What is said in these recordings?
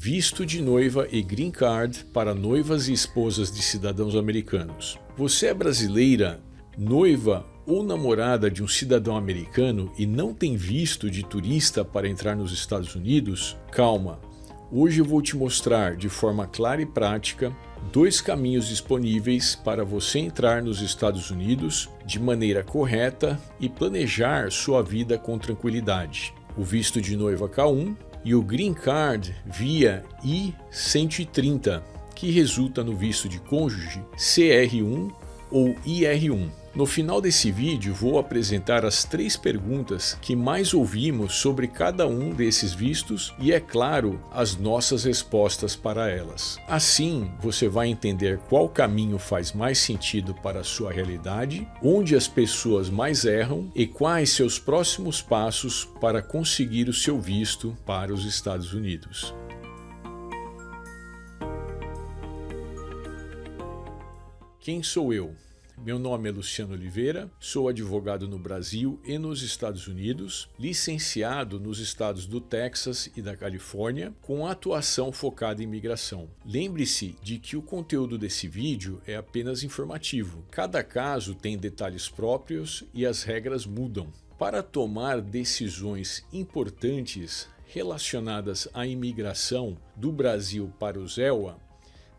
Visto de noiva e green card para noivas e esposas de cidadãos americanos. Você é brasileira, noiva ou namorada de um cidadão americano e não tem visto de turista para entrar nos Estados Unidos? Calma! Hoje eu vou te mostrar de forma clara e prática 2 caminhos disponíveis para você entrar nos Estados Unidos de maneira correta e planejar sua vida com tranquilidade. O visto de noiva K1 e o Green Card via I-130, que resulta no visto de cônjuge CR1 ou IR1. No final desse vídeo vou apresentar as 3 perguntas que mais ouvimos sobre cada um desses vistos e, é claro, as nossas respostas para elas. Assim, você vai entender qual caminho faz mais sentido para a sua realidade, onde as pessoas mais erram e quais seus próximos passos para conseguir o seu visto para os Estados Unidos. Quem sou eu? Meu nome é Luciano Oliveira, sou advogado no Brasil e nos Estados Unidos, licenciado nos estados do Texas e da Califórnia, com atuação focada em imigração. Lembre-se de que o conteúdo desse vídeo é apenas informativo. Cada caso tem detalhes próprios e as regras mudam. Para tomar decisões importantes relacionadas à imigração do Brasil para o ZEUA,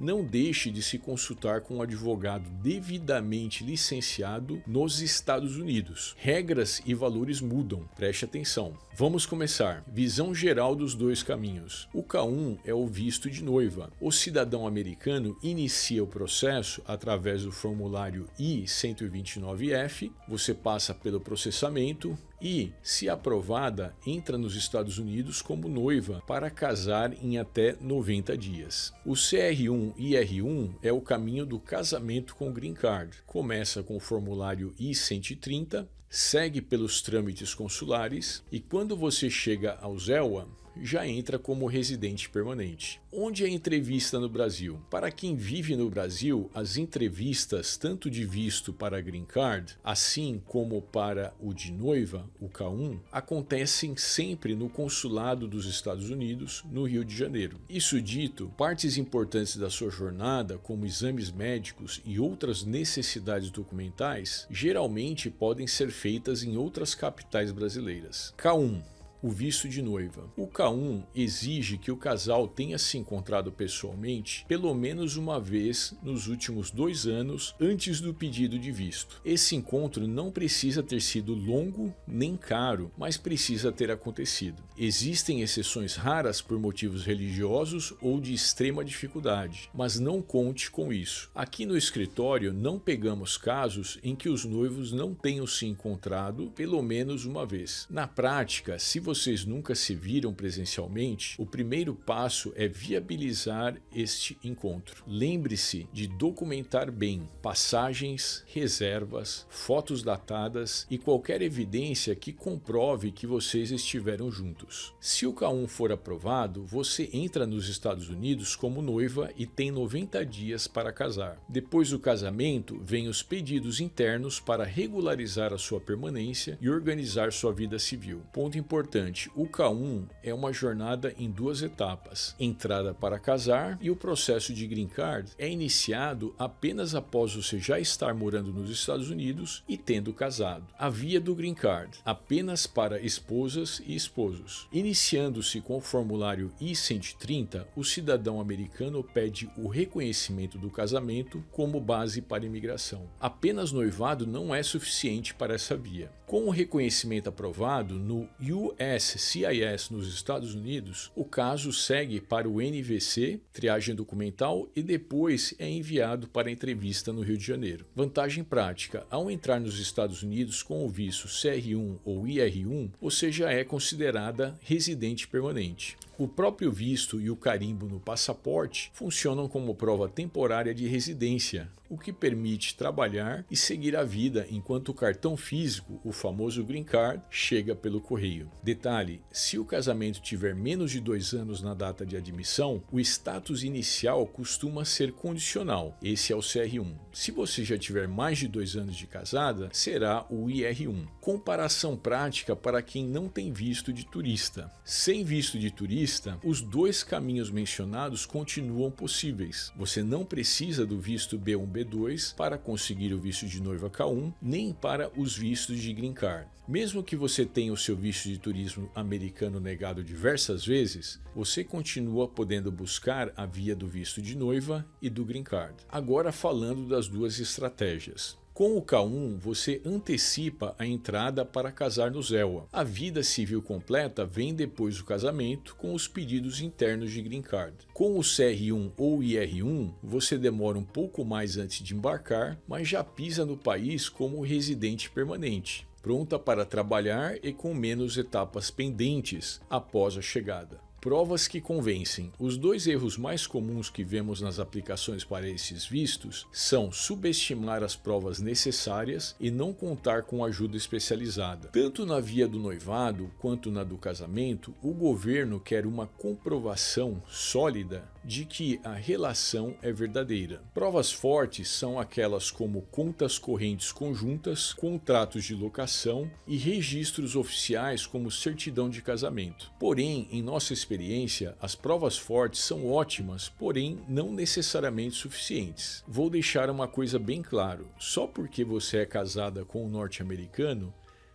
não deixe de se consultar com um advogado devidamente licenciado nos Estados Unidos. Regras e valores mudam, preste atenção. Vamos começar. Visão geral dos 2 caminhos. O K1 é o visto de noiva. O cidadão americano inicia o processo através do formulário I-129F, você passa pelo processamento e, se aprovada, entra nos Estados Unidos como noiva para casar em até 90 dias. O CR1 e IR1 é o caminho do casamento com Green Card. Começa com o formulário I-130, segue pelos trâmites consulares e quando você chega ao ZEUA, já entra como residente permanente. Onde é a entrevista no Brasil? Para quem vive no Brasil, as entrevistas tanto de visto para Green Card, assim como para o de noiva, o K1, acontecem sempre no consulado dos Estados Unidos, no Rio de Janeiro. Isso dito, partes importantes da sua jornada, como exames médicos e outras necessidades documentais, geralmente podem ser feitas em outras capitais brasileiras. K1. O visto de noiva. O K1 exige que o casal tenha se encontrado pessoalmente pelo menos uma vez nos últimos 2 anos antes do pedido de visto. Esse encontro não precisa ter sido longo nem caro, mas precisa ter acontecido. Existem exceções raras por motivos religiosos ou de extrema dificuldade, mas não conte com isso. Aqui no escritório não pegamos casos em que os noivos não tenham se encontrado pelo menos uma vez. Na prática, se vocês nunca se viram presencialmente, o primeiro passo é viabilizar este encontro. Lembre-se de documentar bem passagens, reservas, fotos datadas e qualquer evidência que comprove que vocês estiveram juntos. Se o K1 for aprovado, você entra nos Estados Unidos como noiva e tem 90 dias para casar. Depois do casamento, vêm os pedidos internos para regularizar a sua permanência e organizar sua vida civil. Ponto importante. O K1 é uma jornada em 2 etapas, entrada para casar e o processo de Green Card é iniciado apenas após você já estar morando nos Estados Unidos e tendo casado. A via do Green Card, apenas para esposas e esposos. Iniciando-se com o formulário I-130, o cidadão americano pede o reconhecimento do casamento como base para a imigração. Apenas noivado não é suficiente para essa via. Com o reconhecimento aprovado no USCIS nos Estados Unidos, o caso segue para o NVC, triagem documental, e depois é enviado para a entrevista no Rio de Janeiro. Vantagem prática: ao entrar nos Estados Unidos com o visto CR1 ou IR1, você já é considerada residente permanente. O próprio visto e o carimbo no passaporte funcionam como prova temporária de residência, o que permite trabalhar e seguir a vida enquanto o cartão físico, o famoso Green Card, chega pelo correio. Detalhe: se o casamento tiver menos de 2 anos na data de admissão, o status inicial costuma ser condicional. Esse é o CR1. Se você já tiver mais de 2 anos de casada, será o IR1. Comparação prática para quem não tem visto de turista. Sem visto de turista, vista, os dois caminhos mencionados continuam possíveis. Você não precisa do visto B1-B2 para conseguir o visto de noiva K1, nem para os vistos de Green Card. Mesmo que você tenha o seu visto de turismo americano negado diversas vezes, você continua podendo buscar a via do visto de noiva e do Green Card. Agora falando das duas estratégias. Com o K1, você antecipa a entrada para casar no ZEWA. A vida civil completa vem depois do casamento, com os pedidos internos de Green Card. Com o CR1 ou IR1, você demora um pouco mais antes de embarcar, mas já pisa no país como residente permanente, pronta para trabalhar e com menos etapas pendentes após a chegada. Provas que convencem. Os dois erros mais comuns que vemos nas aplicações para esses vistos são subestimar as provas necessárias e não contar com ajuda especializada. Tanto na via do noivado quanto na do casamento, o governo quer uma comprovação sólida de que a relação é verdadeira. Provas fortes são aquelas como contas correntes conjuntas, contratos de locação e registros oficiais como certidão de casamento. Porém, em nossa experiência, as provas fortes são ótimas, porém não necessariamente suficientes. Vou deixar uma coisa bem claro: só porque você é casada com um norte-americano,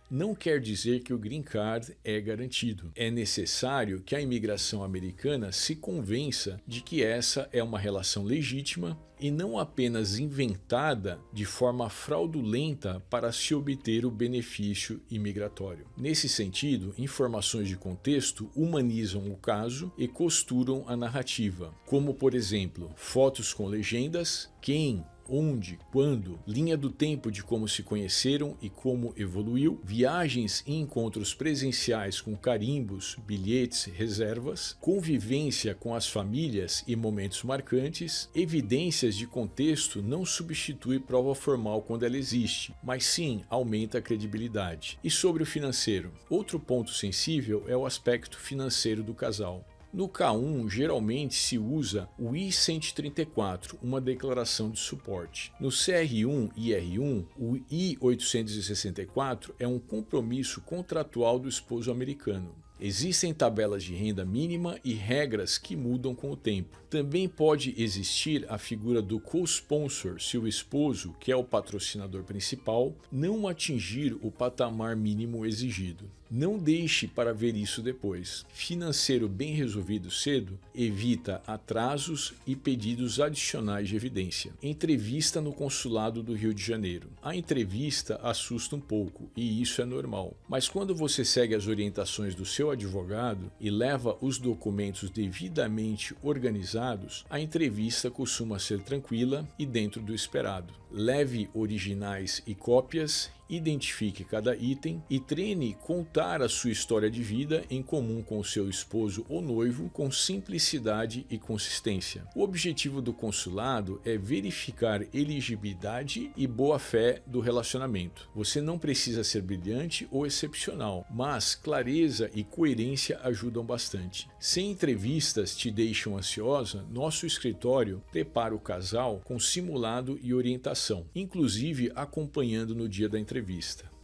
não quer dizer que o Green Card é garantido. É necessário que a imigração americana se convença de que essa é uma relação legítima e não apenas inventada de forma fraudulenta para se obter o benefício imigratório. Nesse sentido, informações de contexto humanizam o caso e costuram a narrativa, como, por exemplo, fotos com legendas, quem, onde, quando, linha do tempo de como se conheceram e como evoluiu, viagens e encontros presenciais com carimbos, bilhetes, reservas, convivência com as famílias e momentos marcantes. Evidências de contexto não substitui prova formal quando ela existe, mas sim aumenta a credibilidade. E sobre o financeiro? Outro ponto sensível é o aspecto financeiro do casal. No K1, geralmente se usa o I-134, uma declaração de suporte. No CR1 e IR1, o I-864 é um compromisso contratual do esposo americano. Existem tabelas de renda mínima e regras que mudam com o tempo. Também pode existir a figura do co-sponsor se o esposo, que é o patrocinador principal, não atingir o patamar mínimo exigido. Não deixe para ver isso depois. Financeiro bem resolvido cedo evita atrasos e pedidos adicionais de evidência. Entrevista no consulado do Rio de Janeiro. A entrevista assusta um pouco e isso é normal. Mas quando você segue as orientações do seu advogado e leva os documentos devidamente organizados, a entrevista costuma ser tranquila e dentro do esperado. Leve originais e cópias, identifique cada item e treine contar a sua história de vida em comum com o seu esposo ou noivo com simplicidade e consistência. O objetivo do consulado é verificar elegibilidade e boa-fé do relacionamento. Você não precisa ser brilhante ou excepcional, mas clareza e coerência ajudam bastante. Se entrevistas te deixam ansiosa, nosso escritório prepara o casal com simulado e orientação, inclusive acompanhando no dia da entrevista.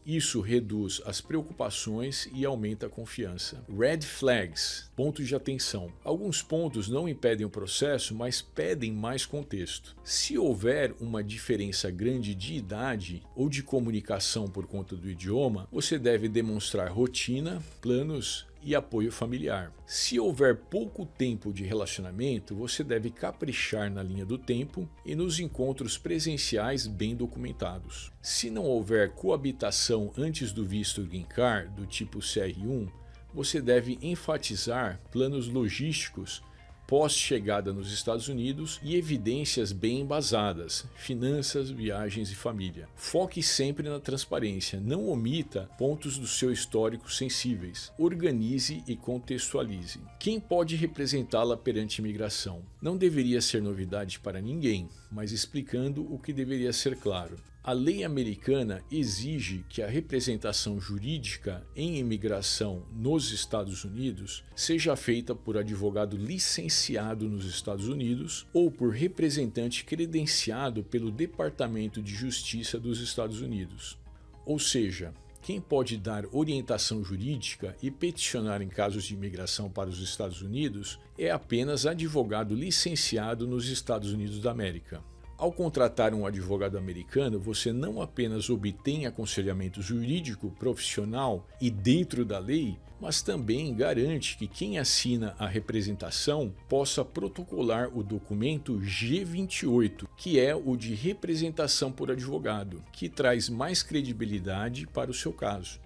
Isso reduz as preocupações e aumenta a confiança. Red flags, pontos de atenção. Alguns pontos não impedem o processo, mas pedem mais contexto. Se houver uma diferença grande de idade ou de comunicação por conta do idioma, você deve demonstrar rotina, planos e apoio familiar. Se houver pouco tempo de relacionamento, você deve caprichar na linha do tempo e nos encontros presenciais bem documentados. Se não houver coabitação antes do visto Green Card do tipo CR1, você deve enfatizar planos logísticos pós-chegada nos Estados Unidos e evidências bem embasadas, finanças, viagens e família. Foque sempre na transparência, não omita pontos do seu histórico sensíveis. Organize e contextualize. Quem pode representá-la perante imigração? Não deveria ser novidade para ninguém, mas explicando o que deveria ser claro. A lei americana exige que a representação jurídica em imigração nos Estados Unidos seja feita por advogado licenciado nos Estados Unidos ou por representante credenciado pelo Departamento de Justiça dos Estados Unidos. Ou seja, quem pode dar orientação jurídica e peticionar em casos de imigração para os Estados Unidos é apenas advogado licenciado nos Estados Unidos da América. Ao contratar um advogado americano, você não apenas obtém aconselhamento jurídico, profissional e dentro da lei, mas também garante que quem assina a representação possa protocolar o documento G28, que é o de representação por advogado, que traz mais credibilidade para o seu caso.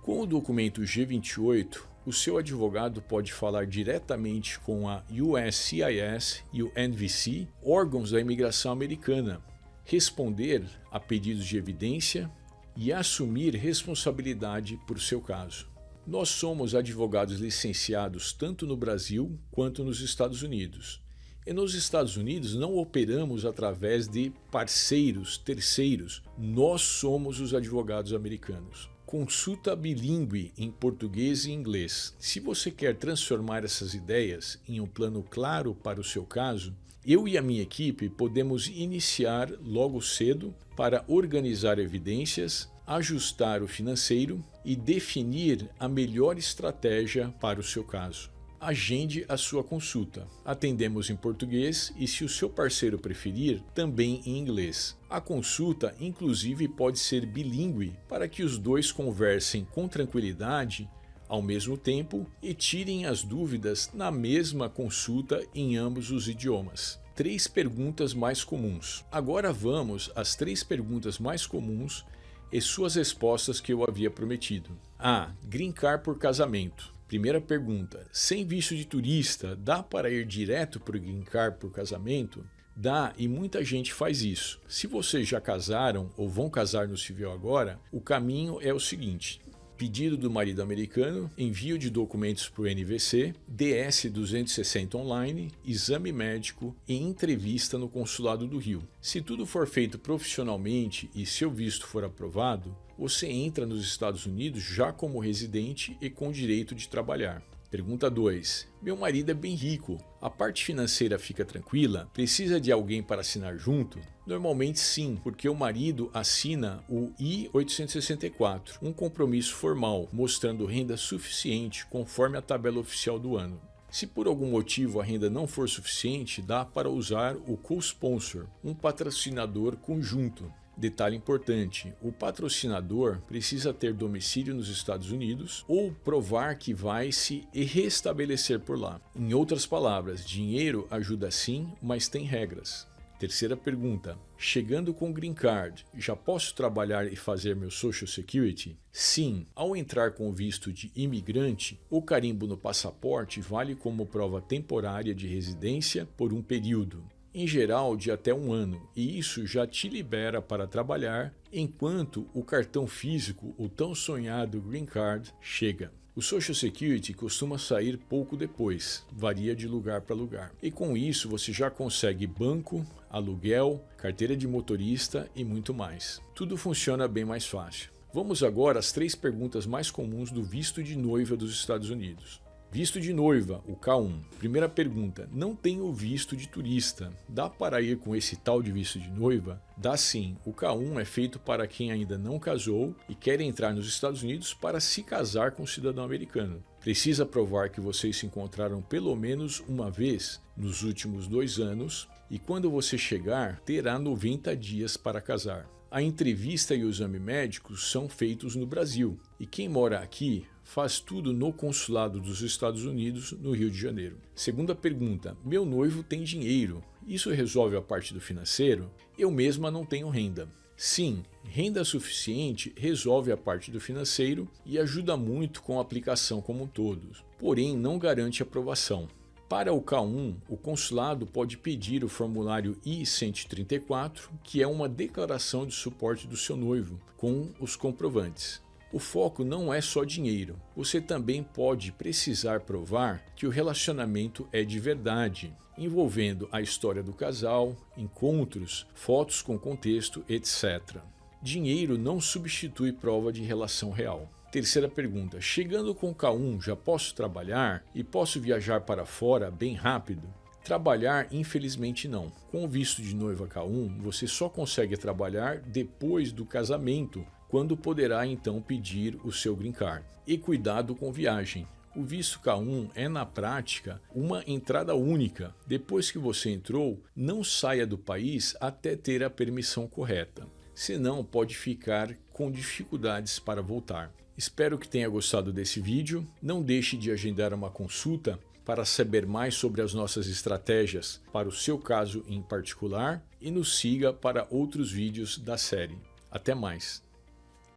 Com o documento G28, o seu advogado pode falar diretamente com a USCIS e o NVC, órgãos da imigração americana, responder a pedidos de evidência e assumir responsabilidade por seu caso. Nós somos advogados licenciados tanto no Brasil quanto nos Estados Unidos. E nos Estados Unidos não operamos através de parceiros, terceiros. Nós somos os advogados americanos. Consulta bilíngue em português e inglês. Se você quer transformar essas ideias em um plano claro para o seu caso, eu e a minha equipe podemos iniciar logo cedo para organizar evidências, ajustar o financeiro e definir a melhor estratégia para o seu caso. Agende a sua consulta. Atendemos em português e, se o seu parceiro preferir, também em inglês. A consulta, inclusive, pode ser bilíngue para que os dois conversem com tranquilidade ao mesmo tempo e tirem as dúvidas na mesma consulta em ambos os idiomas. 3 perguntas mais comuns. Agora vamos às 3 perguntas mais comuns e suas respostas que eu havia prometido. A. Green Card por casamento. Primeira pergunta, sem visto de turista, dá para ir direto para o Green Card por casamento? Dá, e muita gente faz isso. Se vocês já casaram ou vão casar no civil agora, o caminho é o seguinte: pedido do marido americano, envio de documentos para o NVC, DS 260 online, exame médico e entrevista no consulado do Rio. Se tudo for feito profissionalmente e seu visto for aprovado, você entra nos Estados Unidos já como residente e com direito de trabalhar. Pergunta 2. Meu marido é bem rico. A parte financeira fica tranquila? Precisa de alguém para assinar junto? Normalmente sim, porque o marido assina o I-864, um compromisso formal, mostrando renda suficiente conforme a tabela oficial do ano. Se por algum motivo a renda não for suficiente, dá para usar o co-sponsor, um patrocinador conjunto. Detalhe importante, o patrocinador precisa ter domicílio nos Estados Unidos ou provar que vai se restabelecer por lá. Em outras palavras, dinheiro ajuda sim, mas tem regras. Terceira pergunta, chegando com Green Card, já posso trabalhar e fazer meu Social Security? Sim, ao entrar com o visto de imigrante, o carimbo no passaporte vale como prova temporária de residência por um período, em geral de até 1 ano, e isso já te libera para trabalhar enquanto o cartão físico, o tão sonhado Green Card, chega. O Social Security costuma sair pouco depois, varia de lugar para lugar. E com isso você já consegue banco, aluguel, carteira de motorista e muito mais. Tudo funciona bem mais fácil. Vamos agora às 3 perguntas mais comuns do visto de noiva dos Estados Unidos. Visto de noiva, o K1. Primeira pergunta, não tenho visto de turista. Dá para ir com esse tal de visto de noiva? Dá sim. O K1 é feito para quem ainda não casou e quer entrar nos Estados Unidos para se casar com um cidadão americano. Precisa provar que vocês se encontraram pelo menos uma vez nos últimos 2 anos e quando você chegar, terá 90 dias para casar. A entrevista e o exame médico são feitos no Brasil e quem mora aqui faz tudo no consulado dos Estados Unidos, no Rio de Janeiro. Segunda pergunta, meu noivo tem dinheiro, isso resolve a parte do financeiro? Eu mesma não tenho renda. Sim, renda suficiente resolve a parte do financeiro e ajuda muito com a aplicação como um todo, porém não garante aprovação. Para o K1, o consulado pode pedir o formulário I-134, que é uma declaração de suporte do seu noivo, com os comprovantes. O foco não é só dinheiro, você também pode precisar provar que o relacionamento é de verdade, envolvendo a história do casal, encontros, fotos com contexto, etc. Dinheiro não substitui prova de relação real. Terceira pergunta, chegando com K1 já posso trabalhar e posso viajar para fora bem rápido? Trabalhar, infelizmente não. Com o visto de noiva K1, você só consegue trabalhar depois do casamento, quando poderá então pedir o seu green card. E cuidado com viagem. O visto K1 é, na prática, uma entrada única. Depois que você entrou, não saia do país até ter a permissão correta. Senão, pode ficar com dificuldades para voltar. Espero que tenha gostado desse vídeo. Não deixe de agendar uma consulta para saber mais sobre as nossas estratégias para o seu caso em particular e nos siga para outros vídeos da série. Até mais!